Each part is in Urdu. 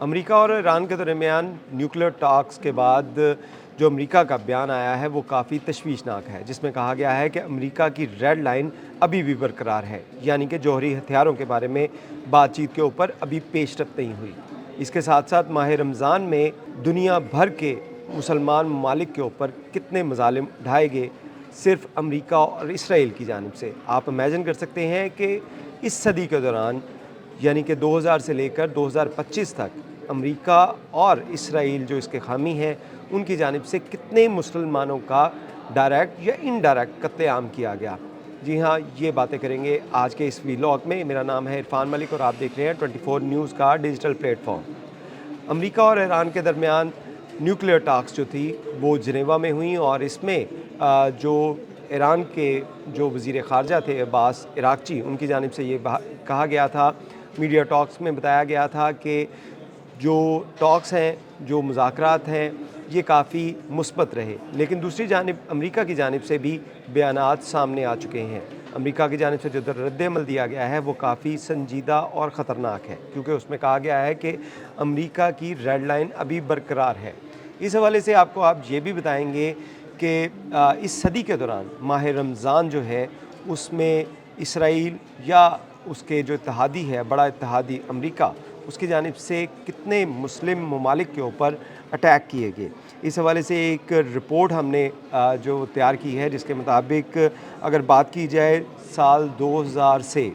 امریکہ اور ایران کے درمیان نیوکلیئر ٹاکس کے بعد جو امریکہ کا بیان آیا ہے وہ کافی تشویشناک ہے، جس میں کہا گیا ہے کہ امریکہ کی ریڈ لائن ابھی بھی برقرار ہے، یعنی کہ جوہری ہتھیاروں کے بارے میں بات چیت کے اوپر ابھی پیش رفت نہیں ہوئی۔ اس کے ساتھ ساتھ ماہ رمضان میں دنیا بھر کے مسلمان ممالک کے اوپر کتنے مظالم ڈھائے گئے صرف امریکہ اور اسرائیل کی جانب سے۔ آپ امیجن کر سکتے ہیں کہ اس صدی کے دوران، یعنی کہ 2000 سے لے کر 2025 تک، امریکہ اور اسرائیل جو اس کے حامی ہیں ان کی جانب سے کتنے مسلمانوں کا ڈائریکٹ یا انڈائریکٹ قتل عام کیا گیا۔ جی ہاں، یہ باتیں کریں گے آج کے اس ویلاگ میں۔ میرا نام ہے عرفان ملک اور آپ دیکھ رہے ہیں 24 نیوز کا ڈیجیٹل پلیٹ فارم۔ امریکہ اور ایران کے درمیان نیوکلیئر ٹاکس جو تھی وہ جنیوا میں ہوئیں، اور اس میں جو ایران کے جو وزیر خارجہ تھے عباس عراقچی، ان کی جانب سے یہ کہا گیا تھا، میڈیا ٹاکس میں بتایا گیا تھا کہ جو ٹاکس ہیں، جو مذاکرات ہیں، یہ کافی مثبت رہے۔ لیکن دوسری جانب امریکہ کی جانب سے بھی بیانات سامنے آ چکے ہیں۔ امریکہ کی جانب سے جو رد عمل دیا گیا ہے وہ کافی سنجیدہ اور خطرناک ہے، کیونکہ اس میں کہا گیا ہے کہ امریکہ کی ریڈ لائن ابھی برقرار ہے۔ اس حوالے سے آپ یہ بھی بتائیں گے کہ اس صدی کے دوران ماہ رمضان جو ہے اس میں اسرائیل یا اس کے جو اتحادی ہے، بڑا اتحادی امریکہ، اس کی جانب سے کتنے مسلم ممالک کے اوپر اٹیک کیے گئے۔ اس حوالے سے ایک رپورٹ ہم نے جو تیار کی ہے، جس کے مطابق اگر بات کی جائے سال 2000 سے،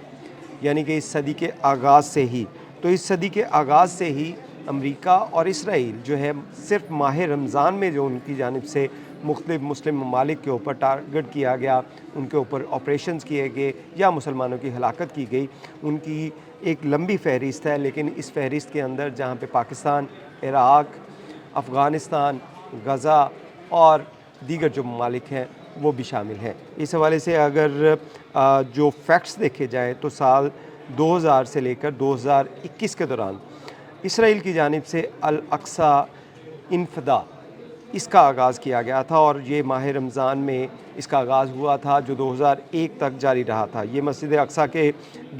یعنی کہ اس صدی کے آغاز سے ہی، تو اس صدی کے آغاز سے ہی امریکہ اور اسرائیل جو ہے صرف ماہ رمضان میں جو ان کی جانب سے مختلف مسلم ممالک کے اوپر ٹارگٹ کیا گیا، ان کے اوپر آپریشنز کیے گئے یا مسلمانوں کی ہلاکت کی گئی، ان کی ایک لمبی فہرست ہے۔ لیکن اس فہرست کے اندر جہاں پہ پاکستان، عراق، افغانستان، غزہ اور دیگر جو ممالک ہیں وہ بھی شامل ہیں۔ اس حوالے سے اگر جو فیکٹس دیکھے جائیں تو سال 2000 سے لے کر 2021 کے دوران اسرائیل کی جانب سے الاقصی انفداد اس کا آغاز کیا گیا تھا، اور یہ ماہ رمضان میں اس کا آغاز ہوا تھا، جو 2001 تک جاری رہا تھا۔ یہ مسجد اقصیٰ کے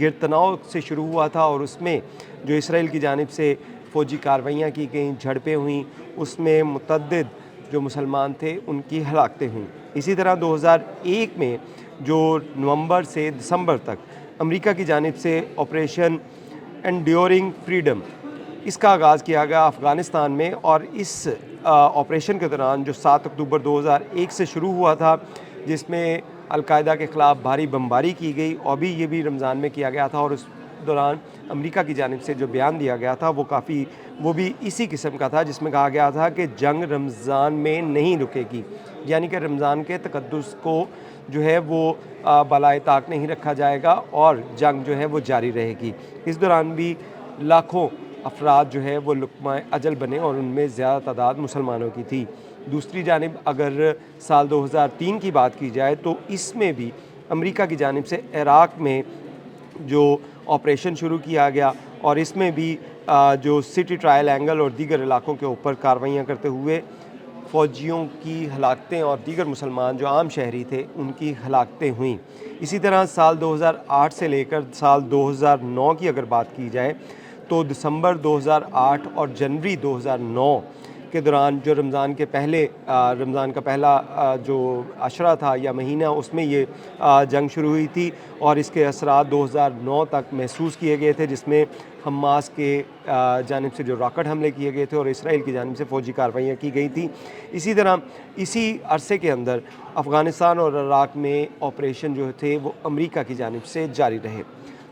گرد تناؤ سے شروع ہوا تھا، اور اس میں جو اسرائیل کی جانب سے فوجی کارروائیاں کی گئیں، جھڑپیں ہوئیں، اس میں متعدد جو مسلمان تھے ان کی ہلاکتیں ہوئیں۔ اسی طرح 2001 میں جو نومبر سے دسمبر تک امریکہ کی جانب سے آپریشن انڈیورنگ فریڈم، اس کا آغاز کیا گیا افغانستان میں، اور اس آپریشن کے دوران جو 7 اکتوبر 2001 سے شروع ہوا تھا، جس میں القاعدہ کے خلاف بھاری بمباری کی گئی، اور بھی یہ بھی رمضان میں کیا گیا تھا، اور اس دوران امریکہ کی جانب سے جو بیان دیا گیا تھا وہ بھی اسی قسم کا تھا، جس میں کہا گیا تھا کہ جنگ رمضان میں نہیں رکے گی، یعنی کہ رمضان کے تقدس کو جو ہے وہ بالائے طاق نہیں رکھا جائے گا، اور جنگ جو ہے وہ جاری رہے گی۔ اس دوران بھی لاکھوں افراد جو ہے وہ لقمہ اجل بنے، اور ان میں زیادہ تعداد مسلمانوں کی تھی۔ دوسری جانب اگر سال 2003 کی بات کی جائے تو اس میں بھی امریکہ کی جانب سے عراق میں جو آپریشن شروع کیا گیا، اور اس میں بھی جو سٹی ٹرائل اینگل اور دیگر علاقوں کے اوپر کارروائیاں کرتے ہوئے فوجیوں کی ہلاکتیں اور دیگر مسلمان جو عام شہری تھے ان کی ہلاکتیں ہوئیں۔ اسی طرح سال 2008 سے لے کر سال 2009 کی اگر بات کی جائے تو دسمبر 2008 اور جنوری 2009 کے دوران جو رمضان کا پہلا جو عشرہ تھا یا مہینہ، اس میں یہ جنگ شروع ہوئی تھی، اور اس کے اثرات 2009 تک محسوس کیے گئے تھے، جس میں حماس کے جانب سے جو راکٹ حملے کیے گئے تھے اور اسرائیل کی جانب سے فوجی کارروائیاں کی گئی تھیں۔ اسی طرح اسی عرصے کے اندر افغانستان اور عراق میں آپریشن جو تھے وہ امریکہ کی جانب سے جاری رہے۔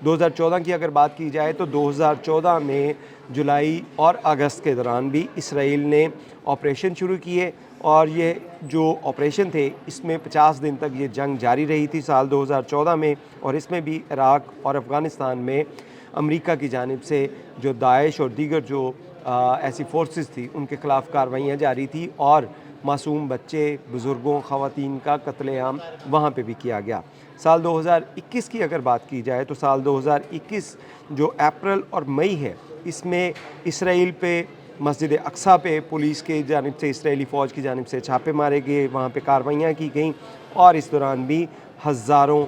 2014 کی اگر بات کی جائے تو 2014 میں جولائی اور اگست کے دوران بھی اسرائیل نے آپریشن شروع کیے، اور یہ جو آپریشن تھے اس میں 50 دن تک یہ جنگ جاری رہی تھی سال 2014 میں، اور اس میں بھی عراق اور افغانستان میں امریکہ کی جانب سے جو داعش اور دیگر جو ایسی فورسز تھی ان کے خلاف کارروائیاں جاری تھی، اور معصوم بچے، بزرگوں، خواتین کا قتل عام وہاں پہ بھی کیا گیا۔ سال 2021 کی اگر بات کی جائے تو سال 2021 جو اپریل اور مئی ہے، اس میں اسرائیل پہ مسجد اقصیٰ پہ پولیس کی جانب سے، اسرائیلی فوج کی جانب سے چھاپے مارے گئے، وہاں پہ کارروائیاں کی گئیں، اور اس دوران بھی ہزاروں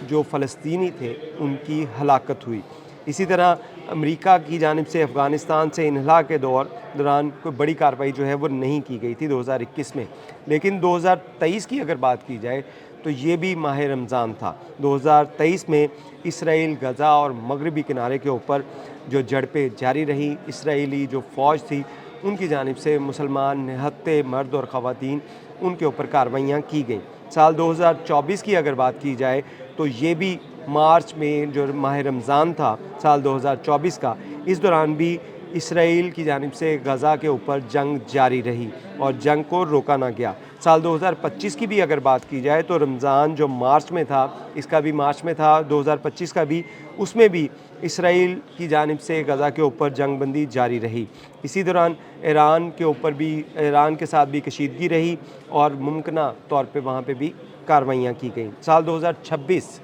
جو فلسطینی تھے ان کی ہلاکت ہوئی۔ اسی طرح امریکہ کی جانب سے افغانستان سے انخلا کے دوران کوئی بڑی کارروائی جو ہے وہ نہیں کی گئی تھی 2021 میں، لیکن 2023 کی اگر بات کی جائے تو یہ بھی ماہ رمضان تھا۔ 2023 میں اسرائیل غزہ اور مغربی کنارے کے اوپر جو جھڑپیں جاری رہی، اسرائیلی جو فوج تھی ان کی جانب سے مسلمان نہتے مرد اور خواتین ان کے اوپر کارروائیاں کی گئیں۔ سال 2024 کی اگر بات کی جائے تو یہ بھی مارچ میں جو ماہ رمضان تھا سال 2024 کا، اس دوران بھی اسرائیل کی جانب سے غزہ کے اوپر جنگ جاری رہی اور جنگ کو روکا نہ گیا۔ سال 2025 کی بھی اگر بات کی جائے تو رمضان جو مارچ میں تھا، اس کا بھی مارچ میں تھا، 2025 کا بھی، اس میں بھی اسرائیل کی جانب سے غزہ کے اوپر جنگ بندی جاری رہی۔ اسی دوران ایران کے اوپر بھی، ایران کے ساتھ بھی کشیدگی رہی اور ممکنہ طور پہ وہاں پہ بھی کارروائیاں کی گئیں۔ سال 2026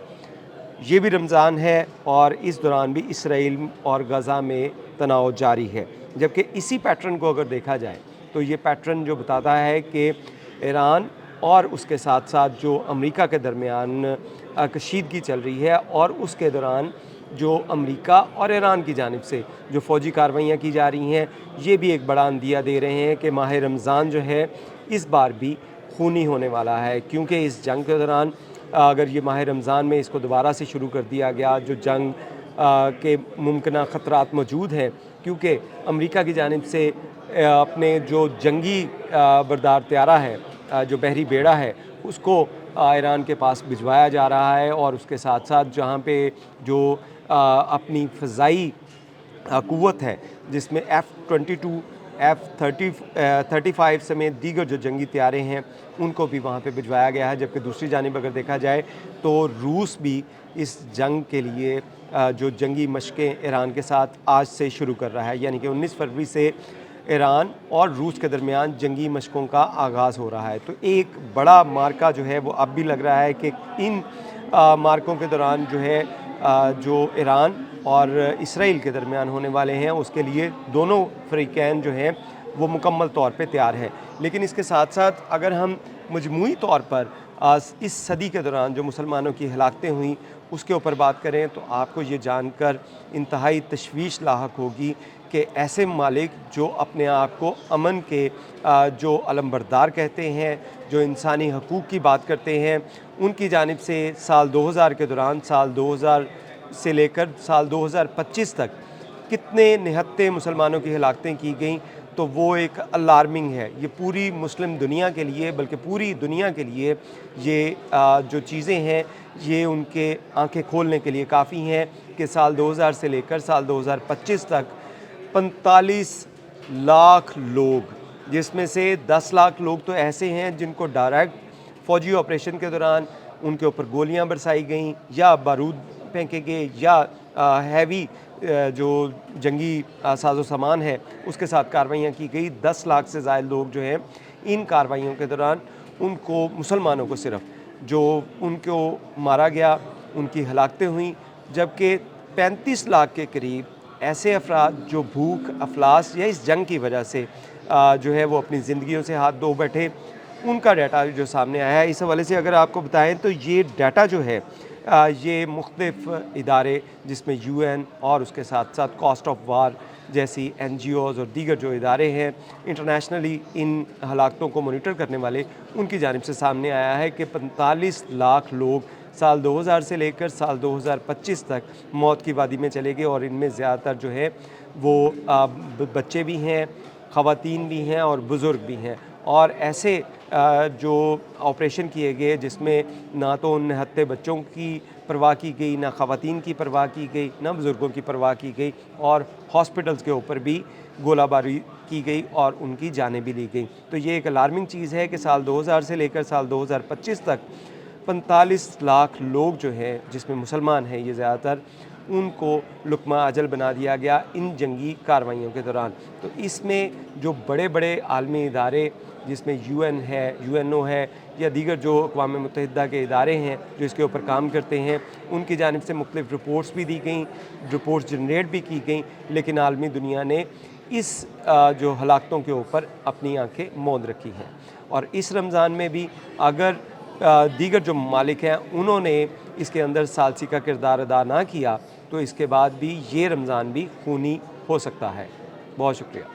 یہ بھی رمضان ہے اور اس دوران بھی اسرائیل اور غزہ میں تناؤ جاری ہے، جبکہ اسی پیٹرن کو اگر دیکھا جائے تو یہ پیٹرن جو بتاتا ہے کہ ایران اور اس کے ساتھ ساتھ جو امریکہ کے درمیان کشیدگی چل رہی ہے، اور اس کے دوران جو امریکہ اور ایران کی جانب سے جو فوجی کارروائیاں کی جا رہی ہیں، یہ بھی ایک بڑا اندیہ دے رہے ہیں کہ ماہ رمضان جو ہے اس بار بھی خونی ہونے والا ہے، کیونکہ اس جنگ کے دوران اگر یہ ماہ رمضان میں اس کو دوبارہ سے شروع کر دیا گیا، جو جنگ کے ممکنہ خطرات موجود ہیں، کیونکہ امریکہ کی جانب سے اپنے جو جنگی بردار طیارہ ہے، جو بحری بیڑا ہے، اس کو ایران کے پاس بھجوایا جا رہا ہے، اور اس کے ساتھ ساتھ جہاں پہ جو اپنی فضائی قوت ہے جس میں F-22 F-35 سمیت دیگر جو جنگی طیارے ہیں ان کو بھی وہاں پہ بھجوایا گیا ہے، جبکہ دوسری جانب اگر دیکھا جائے تو روس بھی اس جنگ کے لیے جو جنگی مشقیں ایران کے ساتھ آج سے شروع کر رہا ہے، یعنی کہ 19 فروری سے ایران اور روس کے درمیان جنگی مشقوں کا آغاز ہو رہا ہے۔ تو ایک بڑا مارکا جو ہے وہ اب بھی لگ رہا ہے کہ ان مارکوں کے دوران جو ہے جو ایران اور اسرائیل کے درمیان ہونے والے ہیں، اس کے لیے دونوں فریقین جو ہیں وہ مکمل طور پہ تیار ہیں۔ لیکن اس کے ساتھ ساتھ اگر ہم مجموعی طور پر اس صدی کے دوران جو مسلمانوں کی ہلاکتیں ہوئیں اس کے اوپر بات کریں تو آپ کو یہ جان کر انتہائی تشویش لاحق ہوگی کہ ایسے ممالک جو اپنے آپ کو امن کے جو علمبردار کہتے ہیں، جو انسانی حقوق کی بات کرتے ہیں، ان کی جانب سے سال 2000 کے دوران، سال 2000 سے لے کر سال 2025 تک کتنے نہتے مسلمانوں کی ہلاکتیں کی گئیں، تو وہ ایک الارمنگ ہے۔ یہ پوری مسلم دنیا کے لیے، بلکہ پوری دنیا کے لیے یہ جو چیزیں ہیں یہ ان کے آنکھیں کھولنے کے لیے کافی ہیں کہ سال 2000 سے لے کر سال 2025 تک 45 لاکھ لوگ، جس میں سے 10 لاکھ لوگ تو ایسے ہیں جن کو ڈائریکٹ فوجی آپریشن کے دوران ان کے اوپر گولیاں برسائی گئیں یا بارود پھینکے گئے یا ہیوی جو جنگی ساز و سامان ہے اس کے ساتھ کارروائیاں کی گئی۔ 10 لاکھ سے زائد لوگ جو ہیں ان کارروائیوں کے دوران ان کو، مسلمانوں کو صرف جو ان کو مارا گیا، ان کی ہلاکتیں ہوئیں، جبکہ 35 لاکھ کے قریب ایسے افراد جو بھوک، افلاس یا اس جنگ کی وجہ سے جو ہے وہ اپنی زندگیوں سے ہاتھ دھو بیٹھے، ان کا ڈیٹا جو سامنے آیا ہے۔ اس حوالے سے اگر آپ کو بتائیں تو یہ ڈیٹا جو ہے یہ مختلف ادارے جس میں UN اور اس کے ساتھ ساتھ کاسٹ آف وار جیسی NGOs اور دیگر جو ادارے ہیں انٹرنیشنلی ان ہلاکتوں کو مانیٹر کرنے والے، ان کی جانب سے سامنے آیا ہے کہ 45 لاکھ لوگ سال 2000 سے لے کر سال 2025 تک موت کی وادی میں چلے گئے، اور ان میں زیادہ تر جو ہے وہ بچے بھی ہیں، خواتین بھی ہیں اور بزرگ بھی ہیں۔ اور ایسے جو آپریشن کیے گئے جس میں نہ تو ان نہتے بچوں کی پرواہ کی گئی، نہ خواتین کی پرواہ کی گئی، نہ بزرگوں کی پرواہ کی گئی، اور ہاسپٹلز کے اوپر بھی گولہ باری کی گئی اور ان کی جانیں بھی لی گئیں۔ تو یہ ایک الارمنگ چیز ہے کہ سال 2000 سے لے کر سال 2025 تک 45 لاکھ لوگ جو ہیں جس میں مسلمان ہیں یہ زیادہ تر، ان کو لقمہ اجل بنا دیا گیا ان جنگی کارروائیوں کے دوران۔ تو اس میں جو بڑے بڑے عالمی ادارے جس میں UN ہے، UNO ہے، یا دیگر جو اقوام متحدہ کے ادارے ہیں جو اس کے اوپر کام کرتے ہیں، ان کی جانب سے مختلف رپورٹس بھی دی گئیں، رپورٹس جنریٹ بھی کی گئیں، لیکن عالمی دنیا نے اس جو ہلاکتوں کے اوپر اپنی آنکھیں موند رکھی ہیں۔ اور اس رمضان میں بھی اگر دیگر جو ممالک ہیں انہوں نے اس کے اندر ثالثی کا کردار ادا نہ کیا تو اس کے بعد بھی یہ رمضان بھی خونی ہو سکتا ہے۔ بہت شکریہ۔